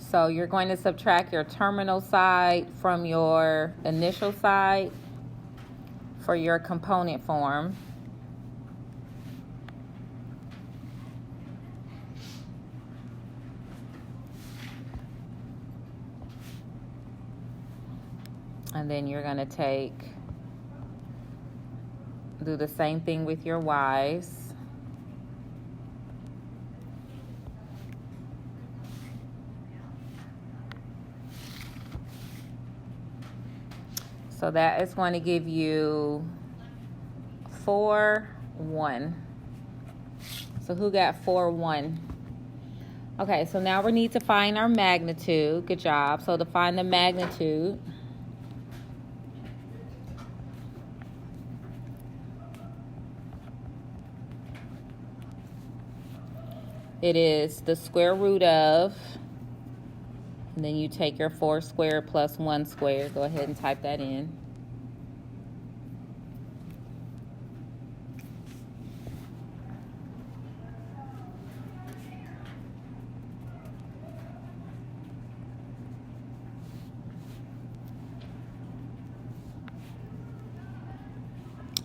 So you're going to subtract your terminal side from your initial side for your component form. And then you're going to do the same thing with your y's. So that is going to give you 4, 1. So who got 4, 1? Okay, so now we need to find our magnitude. Good job. So to find the magnitude, it is the square root of, and then you take your 4 squared plus 1 squared. Go ahead and type that in.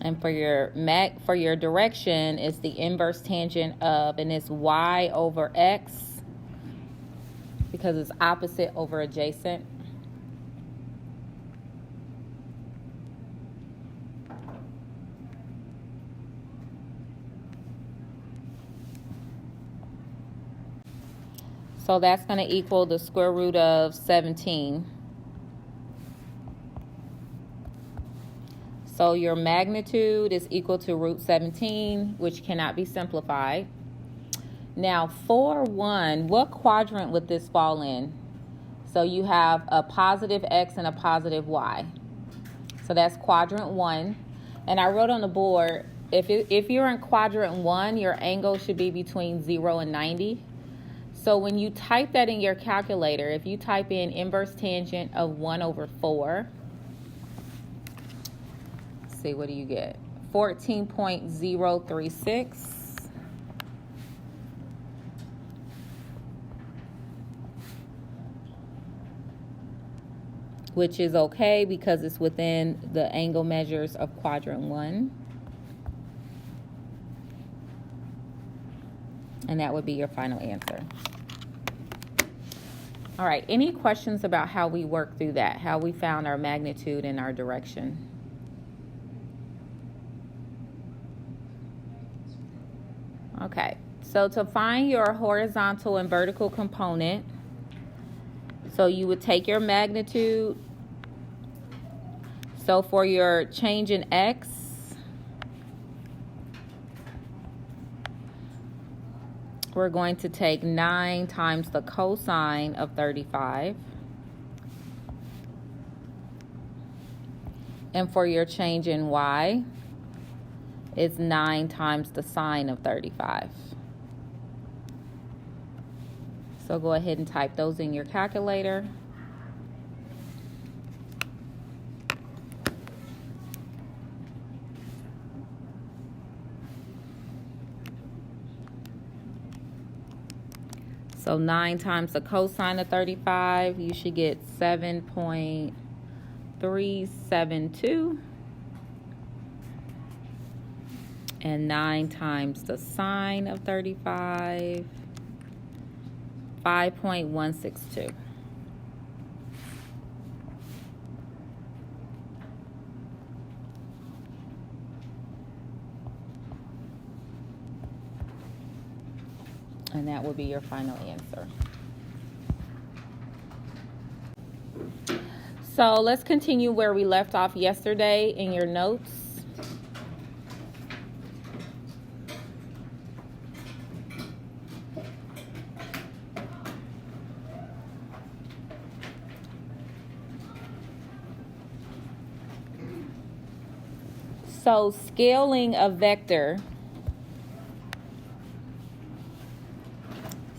And for your direction, it's the inverse tangent of, and it's y over x, because it's opposite over adjacent. So that's going to equal the square root of 17. So your magnitude is equal to root 17, which cannot be simplified. Now, 4, 1, what quadrant would this fall in? So you have a positive x and a positive y. So that's quadrant 1. And I wrote on the board, if you're in quadrant 1, your angle should be between 0 and 90. So when you type that in your calculator, if you type in inverse tangent of 1 over 4, see, what do you get? 14.036. Which is okay because it's within the angle measures of quadrant 1. And that would be your final answer. All right, any questions about how we worked through that, how we found our magnitude and our direction? Okay, so to find your horizontal and vertical component, so you would take your magnitude. So for your change in x, we're going to take 9 times the cosine of 35. And for your change in y, it's 9 times the sine of 35. So go ahead and type those in your calculator. So 9 times the cosine of 35, you should get 7.372. And 9 times the sine of 35, 5.162. And that will be your final answer. So let's continue where we left off yesterday in your notes. So scaling a vector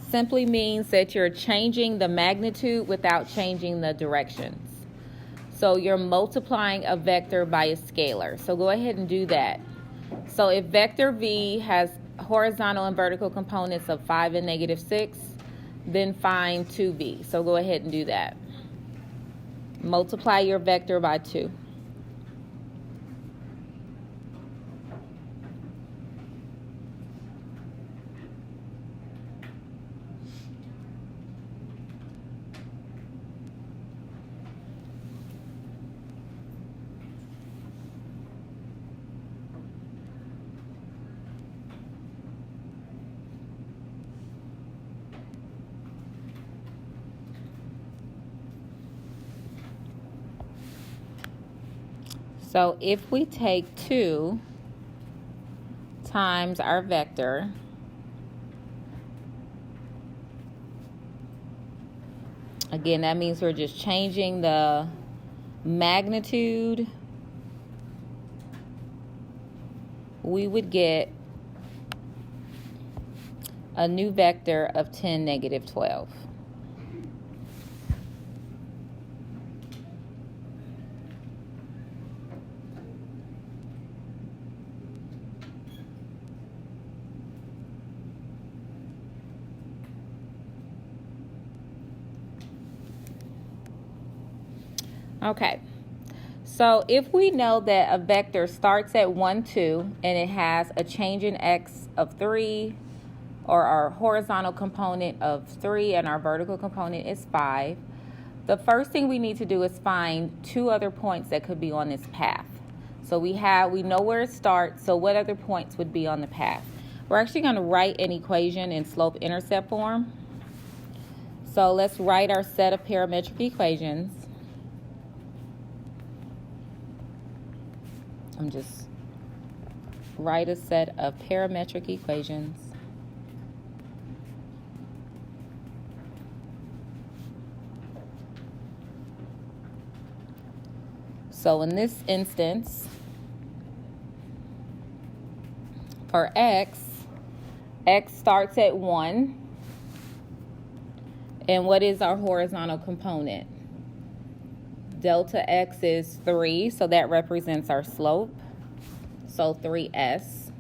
simply means that you're changing the magnitude without changing the directions. So you're multiplying a vector by a scalar. So go ahead and do that. So if vector v has horizontal and vertical components of 5 and -6, then find 2b. So go ahead and do that. Multiply your vector by 2. So if we take 2 times our vector, again, that means we're just changing the magnitude, we would get a new vector of 10, negative 12. Okay, so if we know that a vector starts at 1, 2, and it has a change in x of 3, or our horizontal component of 3 and our vertical component is 5, the first thing we need to do is find 2 other points that could be on this path. So we know where it starts, so what other points would be on the path? We're actually going to write an equation in slope-intercept form. So let's write our set of parametric equations. Write a set of parametric equations. So in this instance, for x starts at 1. And what is our horizontal component? Delta x is 3, so that represents our slope. So 3s.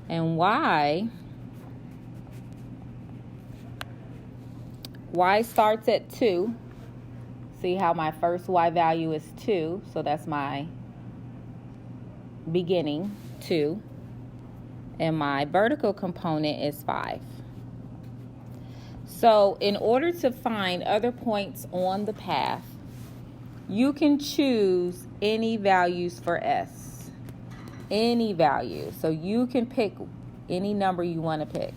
And y starts at 2. See how my first y value is 2, so that's my beginning, 2. And my vertical component is 5. So in order to find other points on the path, you can choose any values for s. Any value. So you can pick any number you want to pick.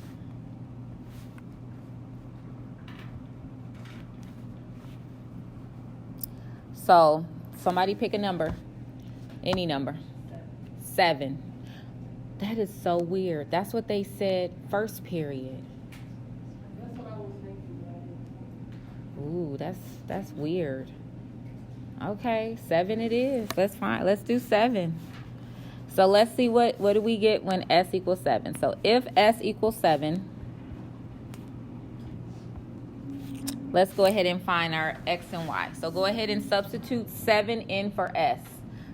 So somebody pick a number. Any number. 7. That is so weird. That's what they said first period. That's what I was thinking. Ooh, that's weird. Okay, 7 it is. Let's do 7. So let's see what do we get when s equals 7. So if s equals 7, let's go ahead and find our x and y. So go ahead and substitute 7 in for s.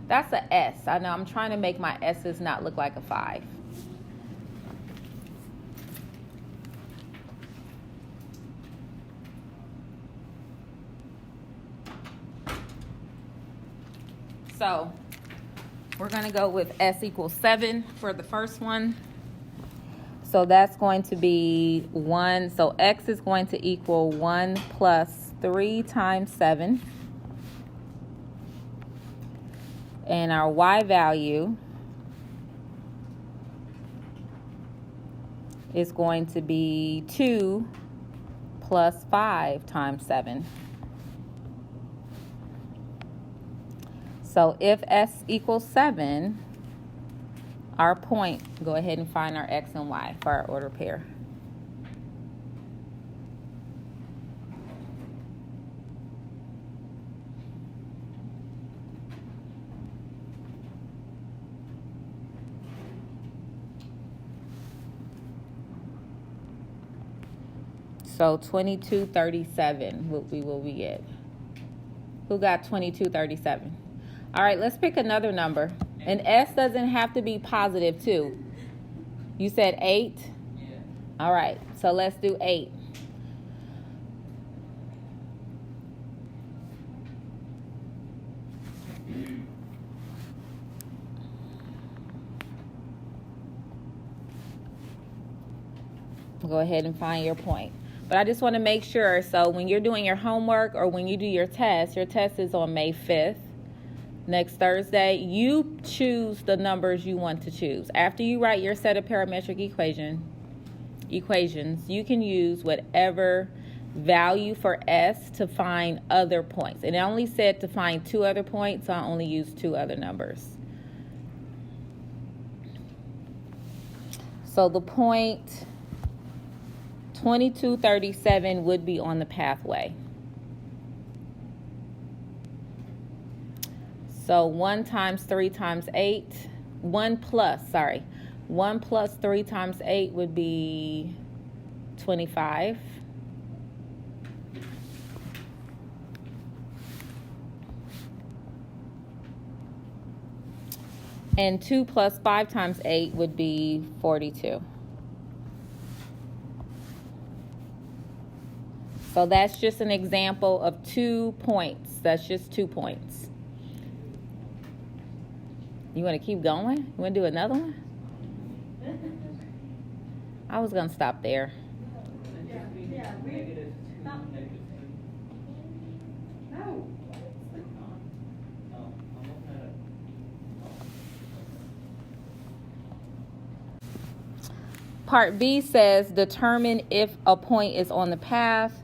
That's a s. I know I'm trying to make my s's not look like a 5. So we're going to go with s equals 7 for the first one. So that's going to be 1. So x is going to equal 1 plus 3 times 7. And our y value is going to be 2 plus 5 times 7. So if s equals 7, our point, go ahead and find our x and y for our order pair. So 2237, what will we get? Who got 2237? All right, let's pick another number. And s doesn't have to be positive too. You said 8? Yeah. All right, so let's do 8. Go ahead and find your point. But I just want to make sure, so when you're doing your homework or when you do your test is on May 5th, next Thursday. You choose the numbers you want to choose. After you write your set of parametric equations, you can use whatever value for S to find other points. And it only said to find 2 other points, so I only used 2 other numbers. So the point 2237 would be on the pathway. So 1 times 3 times 8, 1 plus 3 times 8 would be 25. And 2 plus 5 times 8 would be 42. So that's just an example of 2 points. That's just 2 points. You want to keep going? You want to do another one? I was going to stop there. Part B says determine if a point is on the path.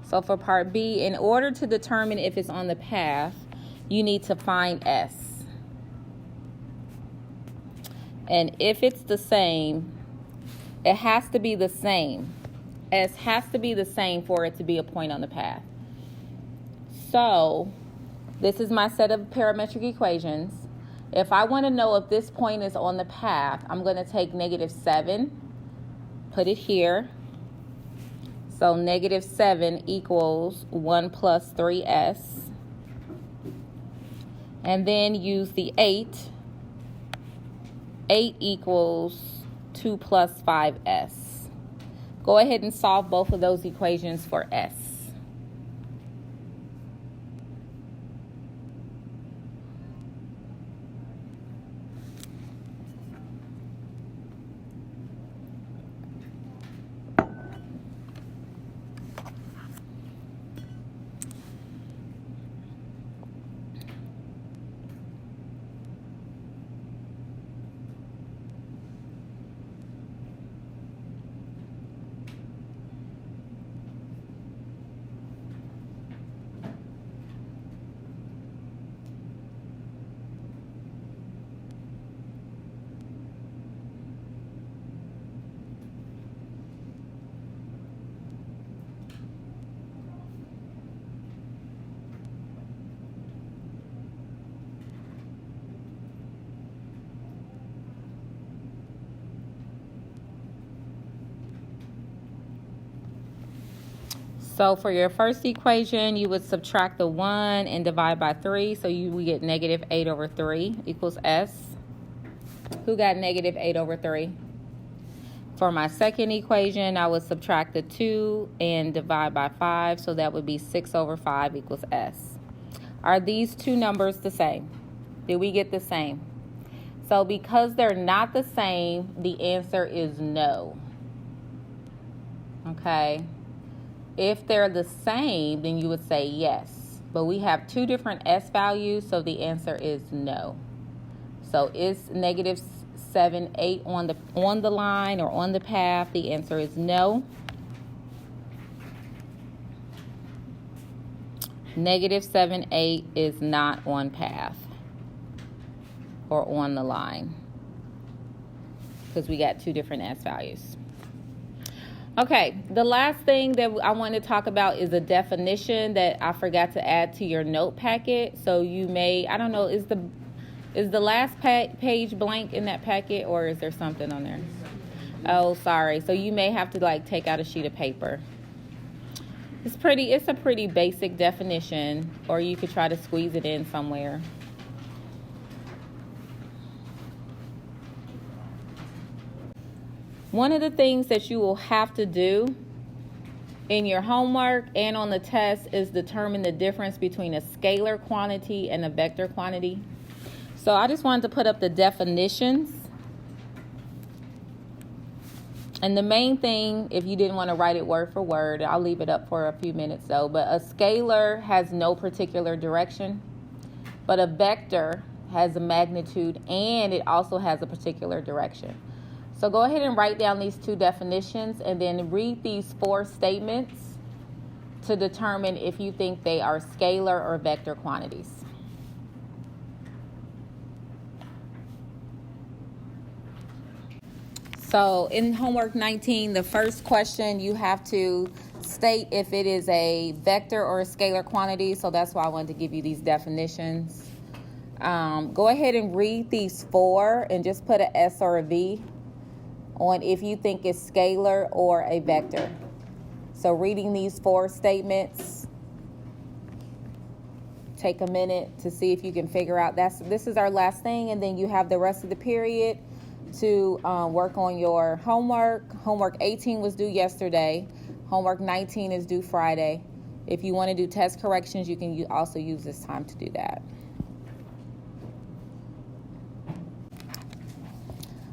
So for part B, in order to determine if it's on the path, you need to find S. And if it's the same, it has to be the same. S has to be the same for it to be a point on the path. So this is my set of parametric equations. If I want to know if this point is on the path, I'm going to take -7, put it here. So -7 equals 1 plus 3s. And then use the 8. 8 equals 2 plus 5s. Go ahead and solve both of those equations for s. So for your first equation, you would subtract the 1 and divide by 3. So you would get -8/3 equals S. Who got -8/3? For my second equation, I would subtract the 2 and divide by 5. So that would be 6/5 equals S. Are these two numbers the same? Did we get the same? So because they're not the same, the answer is no. Okay. If they're the same, then you would say yes. But we have 2 different S values, so the answer is no. So is -7, 8 on the line or on the path? The answer is no. -7, 8 is not on path or on the line because we got 2 different S values. Okay, the last thing that I want to talk about is a definition that I forgot to add to your note packet. So you may, I don't know, is the last page blank in that packet, or is there something on there? Oh, sorry. So you may have to take out a sheet of paper. It's a pretty basic definition, or you could try to squeeze it in somewhere. One of the things that you will have to do in your homework and on the test is determine the difference between a scalar quantity and a vector quantity. So I just wanted to put up the definitions. And the main thing, if you didn't want to write it word for word, I'll leave it up for a few minutes though, but a scalar has no particular direction, but a vector has a magnitude and it also has a particular direction. So go ahead and write down these two definitions and then read these 4 statements to determine if you think they are scalar or vector quantities. So in homework 19, the first question, you have to state if it is a vector or a scalar quantity. So that's why I wanted to give you these definitions. Go ahead and read these 4 and just put an S or a V on if you think it's scalar or a vector. So reading these 4 statements, take a minute to see if you can figure out this is our last thing, and then you have the rest of the period to work on your homework. Homework 18 was due yesterday. Homework 19 is due Friday. If you want to do test corrections, you can also use this time to do that.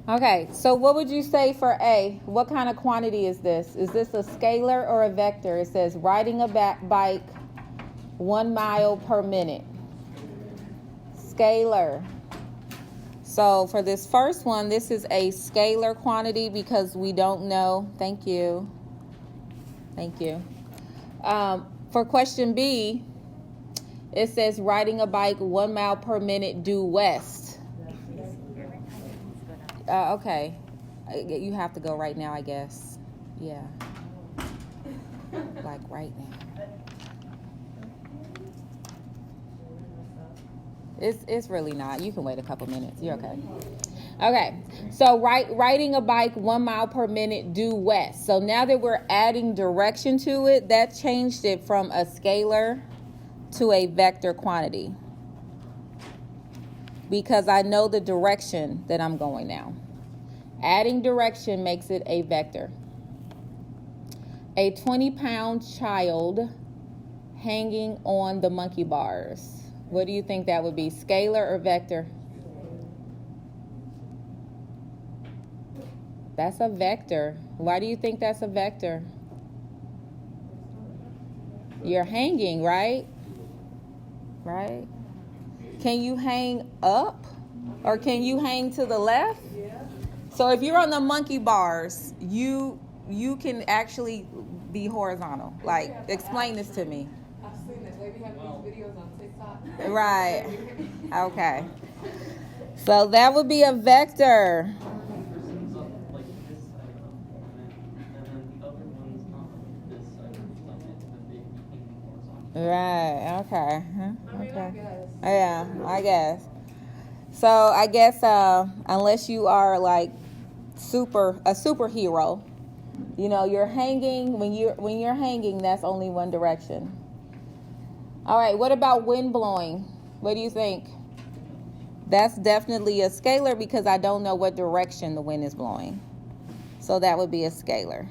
Okay, so what would you say for A? What kind of quantity is this? Is this a scalar or a vector? It says riding a bike 1 mile per minute. Scalar. So for this first one, this is a scalar quantity because we don't know. Thank you. Thank you. For question B, it says riding a bike 1 mile per minute due west. Okay. You have to go right now, I guess. Yeah. Like right now. It's really not. You can wait a couple minutes. You're okay. Okay. So riding a bike 1 mile per minute due west. So now that we're adding direction to it, that changed it from a scalar to a vector quantity. Because I know the direction that I'm going now. Adding direction makes it a vector. A 20-pound child hanging on the monkey bars. What do you think that would be, scalar or vector? That's a vector. Why do you think that's a vector? You're hanging, right? Right? Can you hang up or can you hang to the left? Yeah. So if you're on the monkey bars, you can actually be horizontal. Like, explain this to me. I've seen it. They have these videos on TikTok. Right. Okay. So that would be a vector. Right. Okay. Okay. Yeah, I guess. So I guess unless you are like a superhero, you know, you're hanging. When you're hanging, that's only one direction. All right. What about wind blowing? What do you think? That's definitely a scalar because I don't know what direction the wind is blowing. So that would be a scalar.